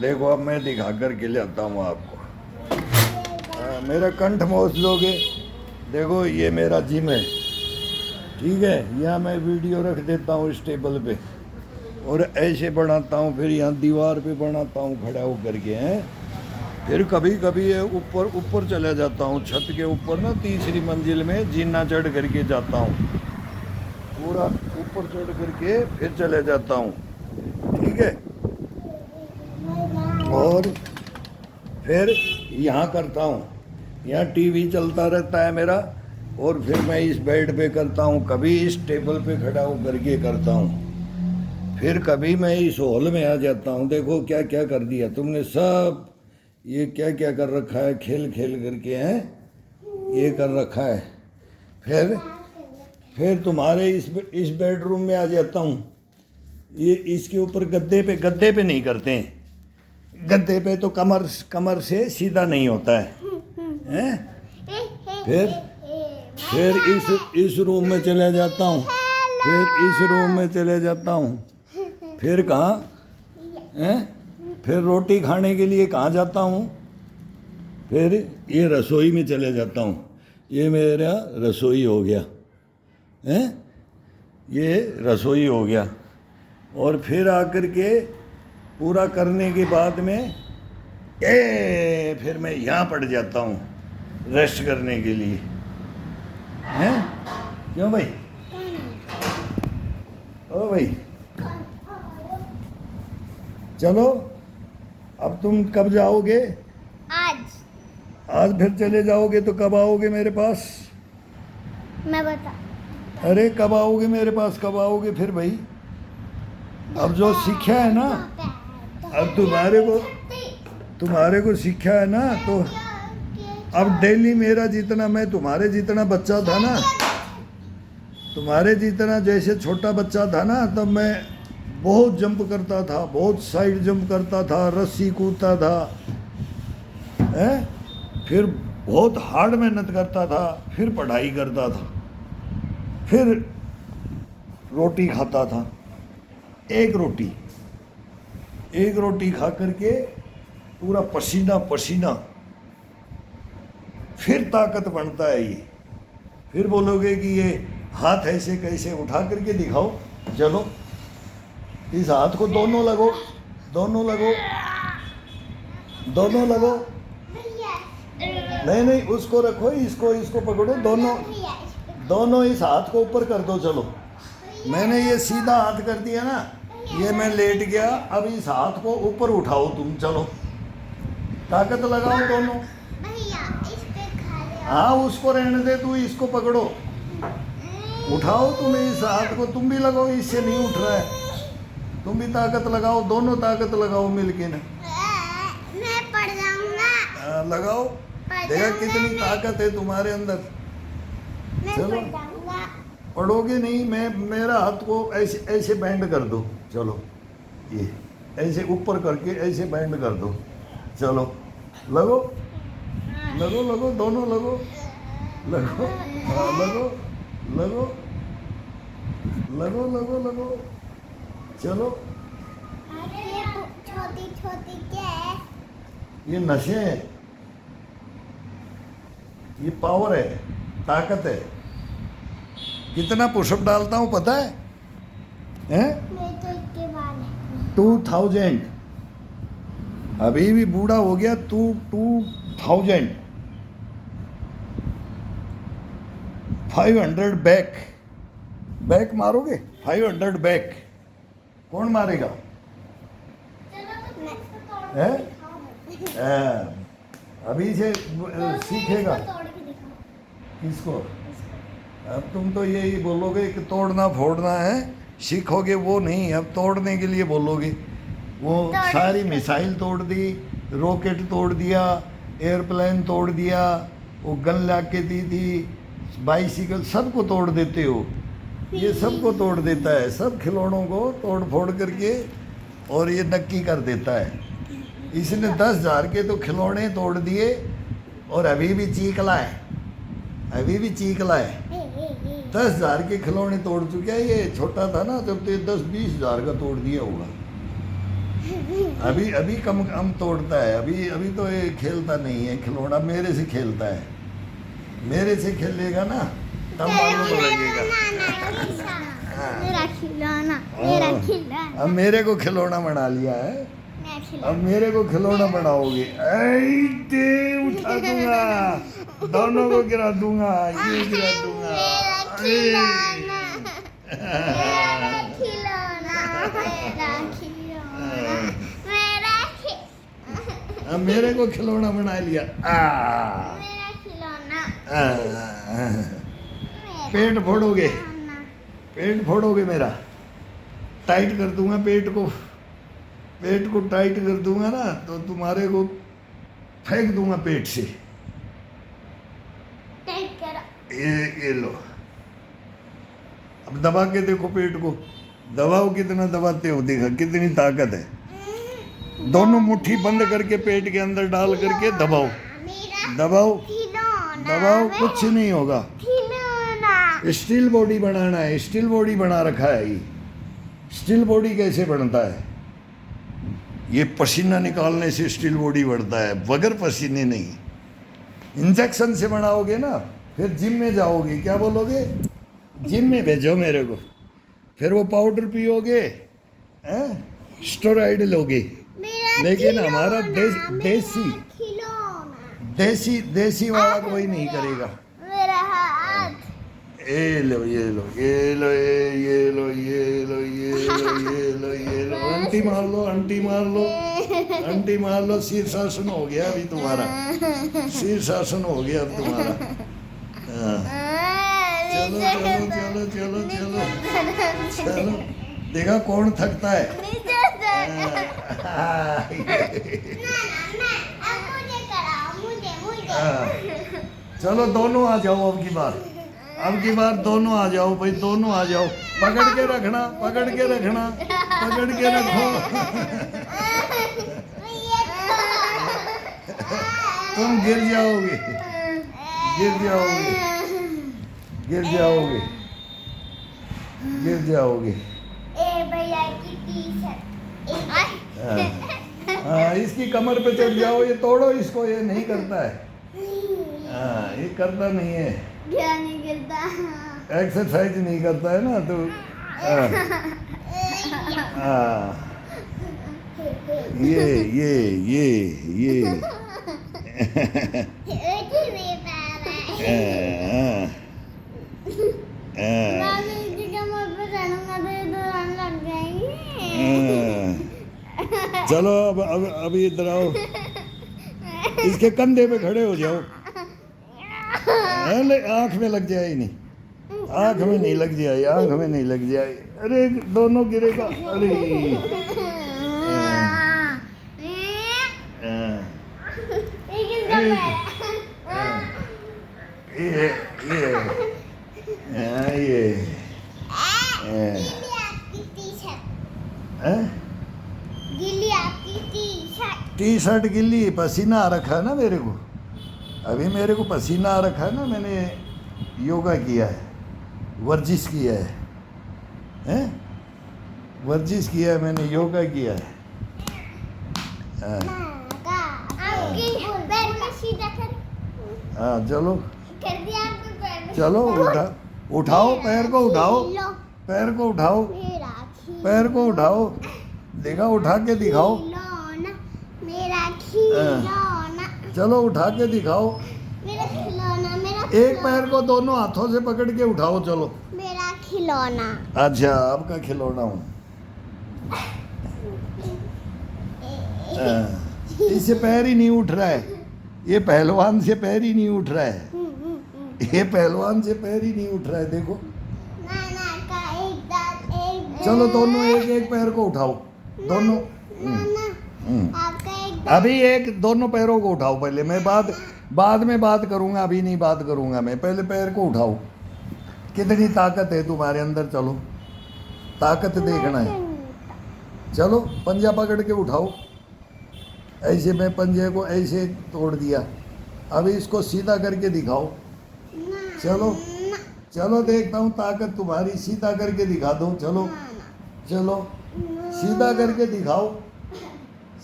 देखो अब मैं दिखा कर के लाता हूँ आपको। मेरा कंठ मोच लोगे। देखो ये मेरा जिम है, ठीक है। यहाँ मैं वीडियो रख देता हूँ इस टेबल पे और ऐसे बनाता हूँ, फिर यहाँ दीवार पे बनाता हूँ खड़ा होकर के हैं। फिर कभी कभी ये ऊपर ऊपर चला जाता हूँ, छत के ऊपर ना, तीसरी मंजिल में जीना चढ़ करके जाता हूँ, पूरा ऊपर चढ़ करके फिर चले जाता हूँ, ठीक है। और फिर यहाँ करता हूँ, यहाँ टीवी चलता रहता है मेरा। और फिर मैं इस बेड पे करता हूँ, कभी इस टेबल पे खड़ा होकर के करता हूँ। फिर कभी मैं इस हॉल में आ जाता हूँ। देखो क्या क्या कर दिया तुमने सब, ये क्या क्या कर रखा है, खेल खेल करके हैं, ये कर रखा है। फिर तुम्हारे इस बेडरूम में आ जाता हूँ। ये इसके ऊपर गद्दे पे नहीं करते हैं, गद्दे पे तो कमर से सीधा नहीं होता है, हैं? फिर इस रूम में चले जाता हूँ, फिर इस रूम में चले जाता हूँ। फिर कहाँ हैं? फिर रोटी खाने के लिए कहाँ जाता हूँ? फिर ये रसोई में चले जाता हूँ। ये मेरा रसोई हो गया, हैं? ये रसोई हो गया। और फिर आकर के पूरा करने के बाद में फिर मैं यहाँ पड़ जाता हूँ रेस्ट करने के लिए, हैं? क्यों भाई? ओ भाई, चलो अब तुम कब जाओगे? आज फिर चले जाओगे तो कब आओगे मेरे पास? मैं बता। अरे कब आओगे मेरे पास, कब आओगे फिर भाई? अब जो सीखा है ना, अब तुम्हारे को सीखा है ना, तो अब डेली मेरा जितना, मैं तुम्हारे जितना बच्चा था ना, तुम्हारे जितना जैसे छोटा बच्चा था ना, तब मैं बहुत जंप करता था, बहुत साइड जंप करता था, रस्सी कूदता था, हैं? फिर बहुत हार्ड मेहनत करता था, फिर पढ़ाई करता था, फिर रोटी खाता था, एक रोटी खा करके पूरा पसीना पसीना, फिर ताकत बनता है ये। फिर बोलोगे कि ये हाथ ऐसे कैसे, उठा करके दिखाओ, चलो इस हाथ को दोनों लगो, दोनों लगो, दोनों लगो। नहीं उसको रखो, इसको पकड़ो, दोनों इस हाथ को ऊपर कर दो। चलो मैंने ये सीधा हाथ कर दिया ना, ये मैं लेट गया, अब इस हाथ को ऊपर उठाओ तुम, चलो ताकत लगाओ दोनों। हाँ उसको रहने दे, तू इसको पकड़ो, उठाओ तुम इस हाथ को, तुम भी लगाओ, इससे नहीं उठ रहा है, तुम भी ताकत लगाओ, दोनों ताकत लगाओ मिलके ना। मैं पड़ जाऊंगा। लगाओ, देखा कितनी ताकत है तुम्हारे अंदर। चलो पढ़ोगे नहीं, मैं मेरा हाथ को ऐसे ऐसे बैंड कर दो, चलो ये ऐसे ऊपर करके ऐसे बैंड कर दो, चलो लगो लगो लगो, दोनों लगो लगो, हाँ, लगो लगो लगो लगो लगो, चलो। छोटी छोटी क्या है? ये नशे हैं, ये पावर है, ताकत है। कितना पुशअप डालता हूँ पता है? हैं? मैं तो इसके बाद है। 2000, अभी भी बूढ़ा हो गया, 2000, 500 बैक मारोगे? 500 बैक कौन मारेगा? है? अभी से सीखेगा। किसको? अब तुम तो यही बोलोगे कि तोड़ना फोड़ना है, सीखोगे वो नहीं, अब तोड़ने के लिए बोलोगे। वो सारी मिसाइल तोड़ दी, रॉकेट तोड़ दिया, एयरप्लेन तोड़ दिया, वो गन ला के दी थी, बाइसिकल, सबको तोड़ देते हो। ये सबको तोड़ देता है, सब खिलौनों को तोड़ फोड़ करके, और ये नक्की कर देता है। इसने 10,000 के तो खिलौने तोड़ दिए, और अभी भी चीख रहा है, अभी भी चीख रहा है। 10,000 के खिलौने तोड़ चुका है। ये छोटा था ना जब, तो ये 10-20 हज़ार का तोड़ दिया होगा। अभी अभी कम कम तोड़ता है, अभी अभी तो ये खेलता नहीं है खिलौना, मेरे से खेलता है। मेरे से खेलेगा ना तब मालूम लगेगा। मेरा खिलौना, मेरा खिलौना। अब मेरे को खिलौना बना लिया है, मेरा खिलौना। अब मेरे को खिलौना बनाओगे। ऐ ते उठा दूंगा, दोनों को गिरा दूंगा, ये गिरा दूंगा। मेरा खिलौना, मेरा खिलौना, मेरा खिलौना। अब मेरे को खिलौना बना लिया। मेरा खिलौना, पेट फोड़ोगे, पेट फोड़ोगे मेरा, टाइट कर दूंगा पेट को, पेट को टाइट कर दूंगा ना तो तुम्हारे को फेंक दूंगा पेट से। टाइट करो। ये लो, अब दबा के देखो पेट को, दबाओ, कितना दबाते हो, देखा कितनी ताकत है। दोनों मुट्ठी बंद करके पेट के अंदर डाल करके दबाओ, मेरा दबाओ, खिलौना, दबाओ, कुछ नहीं होगा। खिलौना। स्टील बॉडी बनाना है, स्टील बॉडी बना रखा है ये। स्टील बॉडी कैसे बनता है? ये पसीना निकालने से स्टील बॉडी बढ़ता है, बगैर पसीने नहीं। इंजेक्शन से बनाओगे ना, फिर जिम में जाओगे, क्या बोलोगे, जिम में भेजो मेरे को, फिर वो पाउडर पियोगे, स्टेरॉइड लोगे। मेरा लेकिन खिलौना, हमारा मेरा देसी खिलौना। देसी देसी वाला कोई नहीं करेगा। मेरा हाथ। ये लो, ये लो, ये लो, ये लो, ये लो, ये लो, ये लो, ये लो, अंटी मार लो, अंटी मार लो, अंटी मार लो। शीर्षासन हो गया अभी तुम्हारा, शीर्षासन हो गया अब तुम्हारा। हाँ। चलो चलो चलो चलो चलो चलो, देखा कौन थकता है। चलो दोनों आ जाओ, अब की बार, अब की बार दोनों आ जाओ भाई, दोनों आ जाओ। पकड़ के रखना, पकड़ के रखना, पकड़ के रखो। तुम गिर जाओगे, गिर जाओगे, गिर जाओगे, गिर जाओगे। भैया की टी-शर्ट। हाँ, इसकी कमर पे चढ़ जाओ, ये तोड़ो इसको, ये नहीं करता है। हाँ, ये करता नहीं है, क्या नहीं गिरता। एक्सरसाइज नहीं करता है ना तो। हाँ, ये चलो अब इधर आओ, इसके कंधे पे खड़े हो जाओ। आंख में लग जाए नहीं, आंख में नहीं लग जाए, आंख में नहीं लग जाए। अरे दोनों गिरेगा। अरे टी शर्ट गिल्ली, पसीना आ रखा है ना मेरे को, अभी मेरे को पसीना आ रखा है ना, मैंने योगा किया है, वर्जिश किया है, वर्जिश किया है मैंने, योगा किया है। हाँ चलो चलो, उठाओ पैर को, उठाओ पैर को, उठाओ पैर को, उठाओ, देखा उठा के दिखाओ। मेरा खिलौना, चलो उठा के दिखाओ। मेरा खिलौना, मेरा एक पैर को दोनों हाथों से पकड़ के उठाओ, चलो। मेरा खिलौना। अच्छा, आपका खिलौना हूँ। इससे पैर ही नहीं उठ रहा है, ये पहलवान से पैर ही नहीं उठ रहा है, ये पहलवान से पैर ही नहीं उठ रहा है, देखो। चलो दोनों एक एक पैर को उठाओ, दोनों। अभी एक दोनों पैरों को उठाओ पहले, मैं बाद में बात करूंगा, अभी नहीं बात करूंगा मैं, पहले पैर को उठाओ। कितनी ताकत है तुम्हारे अंदर, चलो ताकत देखना है। चलो पंजा पकड़ के उठाओ, ऐसे मैं पंजे को ऐसे तोड़ दिया, अभी इसको सीधा करके दिखाओ। चलो चलो देखता हूँ ताकत तुम्हारी, सीधा करके दिखा दो। चलो चलो सीधा करके दिखाओ।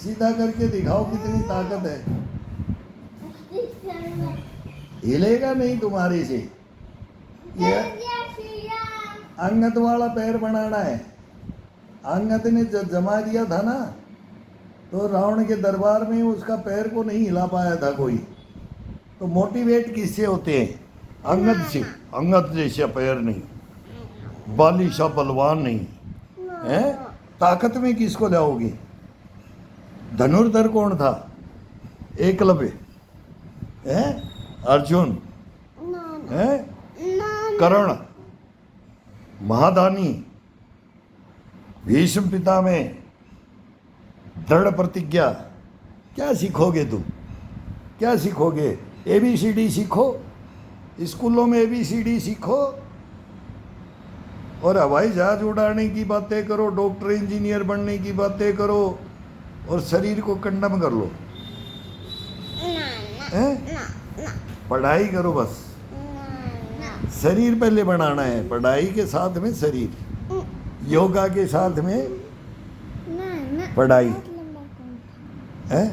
सीधा करके दिखाओ कितनी ताकत है। हिलेगा नहीं तुम्हारे से। ये अंगद वाला पैर बनाना है। अंगद ने जब जमा दिया था ना, तो रावण के दरबार में उसका पैर को नहीं हिला पाया था कोई। तो मोटिवेट किससे होते हैं? अंगद से। अंगद जैसा पैर नहीं, बाली सा बलवान नहीं है। ताकत में किसको लाओगे? धनुर्धर कौन था? एकलव्य है, अर्जुन है, कर्ण, महादानी, भीष्म पितामह, दृढ़ प्रतिज्ञा। क्या सीखोगे तुम? क्या सीखोगे? ABCD सीखो, स्कूलों में ABCD सीखो, और हवाई जहाज उड़ाने की बातें करो, डॉक्टर इंजीनियर बनने की बातें करो, और शरीर को कंडम कर लो। हैं? पढ़ाई करो बस। शरीर पहले बनाना है, पढ़ाई के साथ में शरीर, योगा के साथ में पढ़ाई है।